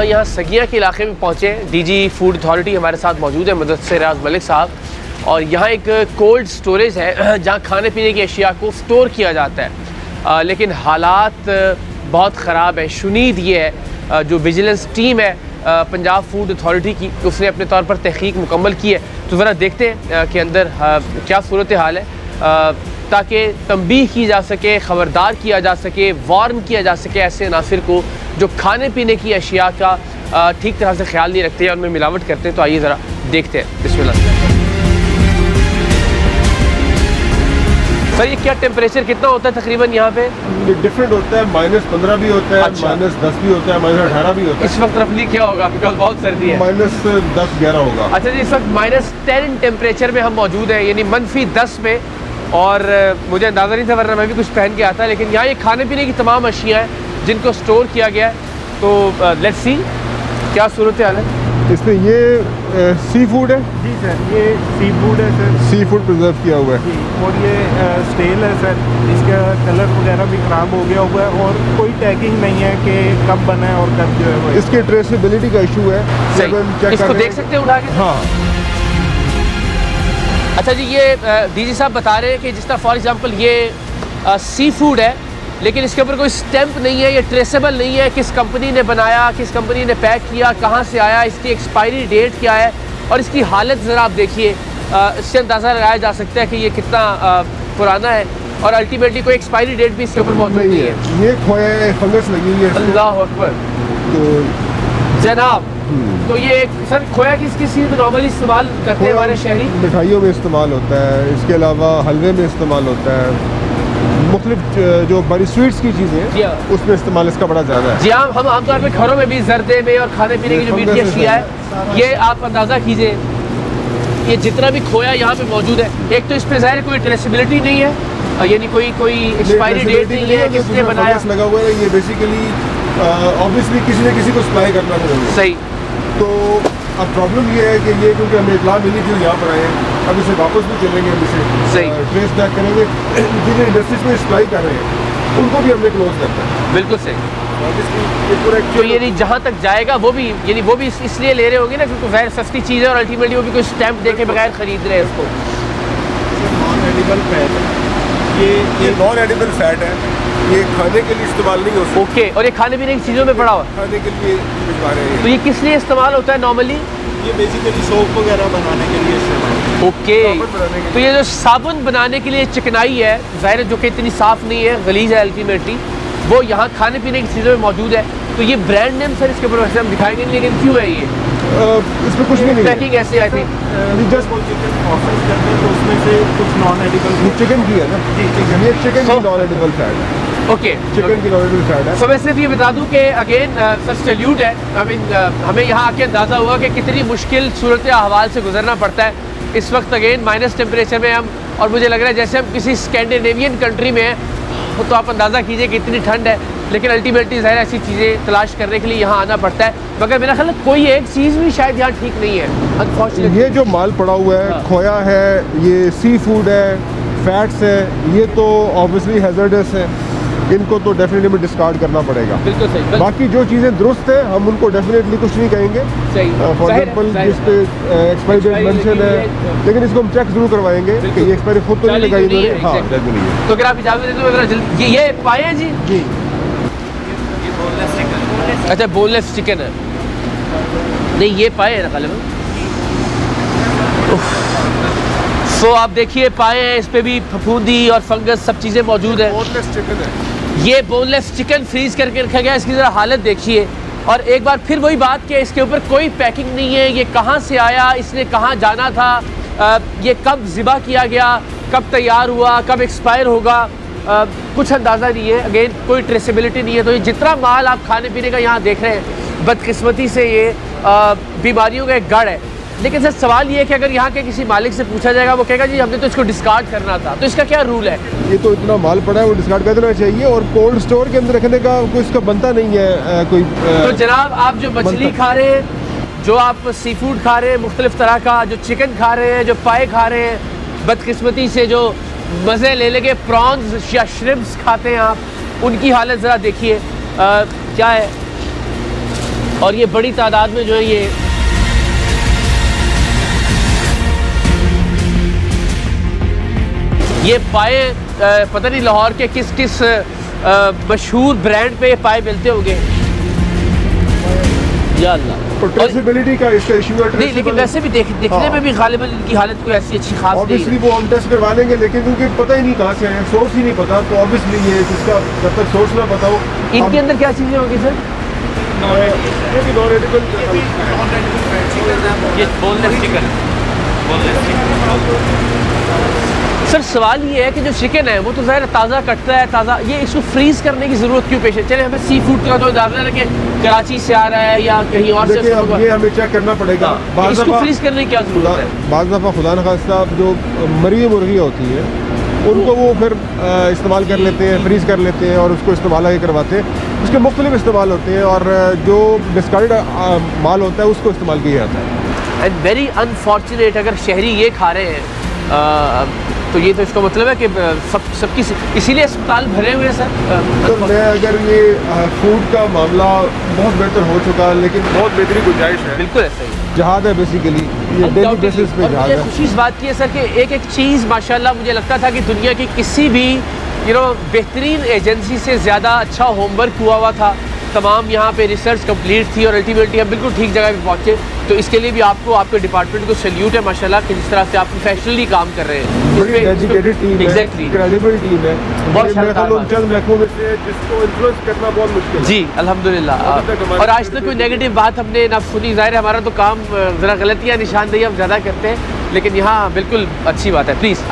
यहाँ सगिया के इलाके में पहुँचे हैं। डीजी फूड अथॉरिटी हमारे साथ मौजूद है, मुदस्सिर राज मलिक साहब, और यहाँ एक कोल्ड स्टोरेज है जहाँ खाने पीने की अशिया को स्टोर किया जाता है, लेकिन हालात बहुत ख़राब है। शुनीद ये है, जो विजिलेंस टीम है पंजाब फूड अथॉरिटी की, उसने अपने तौर पर तहकीक मुकम्मल की है। तो ज़रा देखते हैं कि अंदर क्या सूरत हाल है, ताकि तंबीह की जा सके, ख़बरदार किया जा सके, वार्न किया जा सके ऐसे अनासिर को जो खाने पीने की अशिया का ठीक तरह से ख्याल नहीं रखते हैं, उनमें मिलावट करते हैं। तो आइए ज़रा देखते हैं। बिस्मिल्लाह। सर ये क्या टेम्परेचर कितना होता है तकरीबन यहाँ पे? डिफरेंट होता है, -15 भी होता है, अच्छा। -10 भी होता है, -18 भी होता है। इस वक्त रफली क्या होगा? बिकॉज बहुत सर्दी है। -10-11 होगा। अच्छा जी, इस वक्त -10 टेम्परेचर में हम मौजूद हैं, यानी -10 में। और मुझे अंदाज़ा नहीं था, वरना मैं भी कुछ पहन के आता। लेकिन यहाँ ये खाने पीने की तमाम अशिया हैं जिनको स्टोर किया गया है। तो लेट्स सी क्या सूरत हाल है। इसमें ये सी फूड है? जी सर, ये सी फूड है सर। सी फूड प्रिजर्व किया हुआ है जी, और ये स्टेल है सर, इसका कलर वगैरह भी ख़राब हो गया हुआ है और कोई टैगिंग नहीं है कि कब बना है और कब जो है वो। इसके ट्रेसेबिलिटी का इशू है। इसको देख सकते हैं उठा के? हाँ। अच्छा जी, ये डीजी साहब बता रहे हैं कि जिस तरह फॉर एग्जांपल ये सी फूड है, लेकिन इसके ऊपर कोई स्टैंप नहीं है, ये ट्रेसेबल नहीं है, किस कंपनी ने बनाया, किस कंपनी ने पैक किया, कहाँ से आया, इसकी एक्सपायरी डेट क्या है, और इसकी हालत ज़रा आप देखिए। इससे अंदाज़ा लगाया जा सकता है कि ये कितना पुराना है, और अल्टीमेटली कोई एक्सपायरी डेट भी इसके ऊपर मौजूद नहीं है। ये खोया है, फंगस लगी हुई है। अल्लाह अकबर। तो जनाब, तो ये सर खोया किस चीज़ में नॉर्मली इस्तेमाल करते हैं हमारे शहरी? मिठाइयों में इस्तेमाल होता है, इसके अलावा हलवे में इस्तेमाल होता है, मुख्तलिफ जो बड़ी स्वीट्स की चीज़ें हैं उसमें इस्तेमाल इसका बड़ा ज़्यादा है। जी हाँ, हम आमतौर पर घरों में भी जर्दे में और खाने पीने की जो मीठी अशिया है, ये आप अंदाज़ा कीजिए, ये जितना भी खोया यहाँ पे मौजूद है, एक तो इस पर ज़ाहिर कोई ट्रेसेबिलिटी नहीं है, यानी कोई एक्सपायरी डेट नहीं है, किसने बनाया लगा हुआ है। ये बेसिकली ऑब्वियसली किसी न किसी को सप्लाई करना चाहिए। सही। तो अब प्रॉब्लम ये है कि ये क्योंकि हमें इतला मिली थी यहाँ पर आए हैं, अब इसे वापस भी चलेंगे, हम इसे सही ट्रेस बैक करेंगे। जिन इंडस्ट्रीज में सप्लाई कर रहे हैं उनको भी हमने क्लोज करना है। बिल्कुल सही। तो ये जहाँ तक जाएगा वो भी, यानी वो भी इसलिए ले रहे होंगे ना क्योंकि गैर सस्ती चीज़ है, और अल्टीमेटली वो भी कोई स्टैंप दे के बगैर खरीद रहे हैं उसको। नॉन एडिबल फैट है ये नॉन एडिबल फैट है, ये खाने के लिए इस्तेमाल नहीं हो सकता। ओके, और ये खाने पीने की चीज़ों में पड़ा हुआ, खाने के लिए भिजवा रहे हैं। तो ये किस लिए इस्तेमाल होता है नॉर्मली? ये बेसिकली सोप वगैरह बनाने के लिए इस्तेमाल। ओके, तो ये जो साबुन बनाने के लिए चिकनाई है, ज़ाहिर है जो कि इतनी साफ़ नहीं है, गलीज है अल्टीमेटली, वो यहाँ खाने पीने की चीज़ों में मौजूद है। तो ये ब्रांड नेम सर इसके ऊपर वैसे हम दिखाएंगे नहीं, लेकिन क्यों है ये? इसमें कुछ भी नहीं है। पैकिंग ऐसे आई थी जस्ट चिकन प्रोसेस करते हैं तो उसमें से कुछ नॉन एडिबल चिकन की है ना? जी, चिकन। ये चिकन की नॉन एडिबल फैट है। ओके, चिकन की नॉन एडिबल फैट है। तो मैं सिर्फ ये बता दूं कि अगेन सर सैल्यूट है। आई मीन हमें यहाँ आके अंदाज़ा हुआ कि कितनी मुश्किल सूरत अहवाल से गुजरना पड़ता है। इस वक्त अगेन माइनस टेम्परेचर में हम, और मुझे लग रहा है जैसे हम किसी स्कैंडिनेवियन कंट्री में हैं, तो आप अंदाज़ा कीजिए कि इतनी ठंड है, लेकिन अल्टीमेटली ज़ाहिर ऐसी चीज़ें तलाश करने के लिए यहाँ आना पड़ता है। मगर मेरा ख्याल है कोई एक चीज़ भी शायद यहाँ ठीक नहीं है अनफॉर्चुनेटली। ये जो माल पड़ा हुआ है, खोया है, ये सी फूड है, फैट्स है, ये तो ऑब्वियसली हैजर्डस है, इनको तो डेफिनेटली हमें डिस्कार्ड करना पड़ेगा। बिल्कुल सही। बाकी जो चीज़ें दुरुस्त है हम उनको डेफिनेटली कुछ नहीं कहेंगे। फॉर एग्जाम्पल जिस पे एक्सपायरी डेट मेंशन है, लेकिन इसको हम चेक जरूर करवाएंगे कि ये एक्सपायरी खुद तो नहीं लगाई इन्होंने। हाँ, नहीं है। तो अगर आप इजाज़त देते हो जल्दी, ये पाए हैं जी? जी, अच्छा, बोनलेस चिकन है, नहीं ये पाए है ना खाली में। तो आप देखिए पाए हैं, इस पे भी फफूंदी और फंगस सब चीज़ें मौजूद है। बोनलेस चिकन है ये बोनलेस चिकन फ्रीज करके रखा गया, इसकी ज़रा हालत देखिए। और एक बार फिर वही बात कि इसके ऊपर कोई पैकिंग नहीं है, ये कहाँ से आया, इसने कहाँ जाना था, ये कब ज़िबा किया गया, कब तैयार हुआ, कब एक्सपायर होगा, कुछ अंदाज़ा नहीं है। अगेन कोई ट्रेसेबिलिटी नहीं है। तो ये जितना माल आप खाने पीने का यहाँ देख रहे हैं, बदकिस्मती से ये बीमारियों का एक गढ़ है। लेकिन सर सवाल ये है कि अगर यहाँ के किसी मालिक से पूछा जाएगा, वो कहेगा जी हमने तो इसको डिस्कार्ड करना था, तो इसका क्या रूल है? ये तो इतना माल पड़ा है वो डिस्कार्ड कर देना चाहिए, और कोल्ड स्टोर के अंदर रखने का कोई इसका बनता नहीं है कोई। तो जनाब आप जो मछली खा रहे हैं, जो आप सी फूड खा रहे हैं मुख्तलिफ तरह का, जो चिकन खा रहे हैं, जो पाए खा रहे हैं, बदकिस्मती से जो मज़े ले लेके प्रॉन्स या श्रिम्प्स खाते हैं आप, उनकी हालत ज़रा देखिए क्या है। और ये बड़ी तादाद में जो है ये पाए पता नहीं लाहौर के किस किस मशहूर ब्रांड पे ये पाए मिलते होंगे। या अल्लाह, ट्रेसेबिलिटी का इसका इशू है। नहीं, लेकिन वैसे भी देखने में भी गालिबन इनकी हालत कोई ऐसी अच्छी खास नहीं ऑब्वियसली वो हम टेस्ट करवा लेंगे, लेकिन क्योंकि पता ही नहीं कहाँ से है, सोर्स ही नहीं पता, तो ऑब्वियसली ये जिसका जब तक सोर्स ना पता हो। इनके अंदर क्या चीज़ें होंगी सर? सर सवाल ये है कि जो चिकन है वो तो ज़ाहिर ताज़ा कटता है, ताज़ा, ये इसको फ्रीज करने की ज़रूरत क्यों पेश है? चले हमें सी फूड का तो इजाज़त है कि कराची से आ रहा है या कहीं और से, ये हमें चेक करना पड़ेगा। इसको फ्रीज करने की क्या ज़रूरत है? बाज़ दफ़ा खुदा न खास्ता जो मरी मुर्गियाँ होती है उनको वो फिर इस्तेमाल कर लेते हैं, फ्रीज़ कर लेते हैं और उसको इस्तेमाल आगे करवाते हैं। उसके मुख्तलिफ इस्तेमाल होते हैं और जो डिस्कार्डेड माल होता है उसको इस्तेमाल किया जाता है। एंड वेरी अनफॉर्चुनेट, अगर शहरी ये खा रहे हैं तो ये तो इसका मतलब है कि सबकी इसीलिए अस्पताल भरे हुए हैं सर। तो मैं अगर ये फूड का मामला बहुत बेहतर हो चुका, लेकिन बहुत बेहतरी गुंजाइश है। बिल्कुल ऐसा ही जहाद है बेसिकली, ये डेली बेसिस पे जहाद है। खुशी इस बात की है सर कि एक एक चीज़ माशाल्लाह मुझे लगता था कि दुनिया की किसी भी बेहतरीन एजेंसी से ज़्यादा अच्छा होमवर्क हुआ हुआ था, तमाम यहाँ पे रिसर्च कंप्लीट थी और अल्टीमेटली हम बिल्कुल ठीक जगह पे पहुँचे। तो इसके लिए भी आपको, आपके डिपार्टमेंट को सैल्यूट है माशाल्लाह कि जिस तरह से आप प्रोफेशनली काम कर रहे हैं। एजुकेटेड टीम है, क्रेडिबल टीम है, बहुत चंद महकमों में से जिसको इन्फ्लुएंस करना बहुत मुश्किल है। जी अल्हम्दुलिल्लाह। और आज तक कोई नेगेटिव बात हमने ना सुनी। ज़ाहिर है हमारा तो काम ज़रा गलतियाँ निशानदेही हम ज़्यादा करते हैं, लेकिन यहाँ बिल्कुल अच्छी बात है। प्लीज़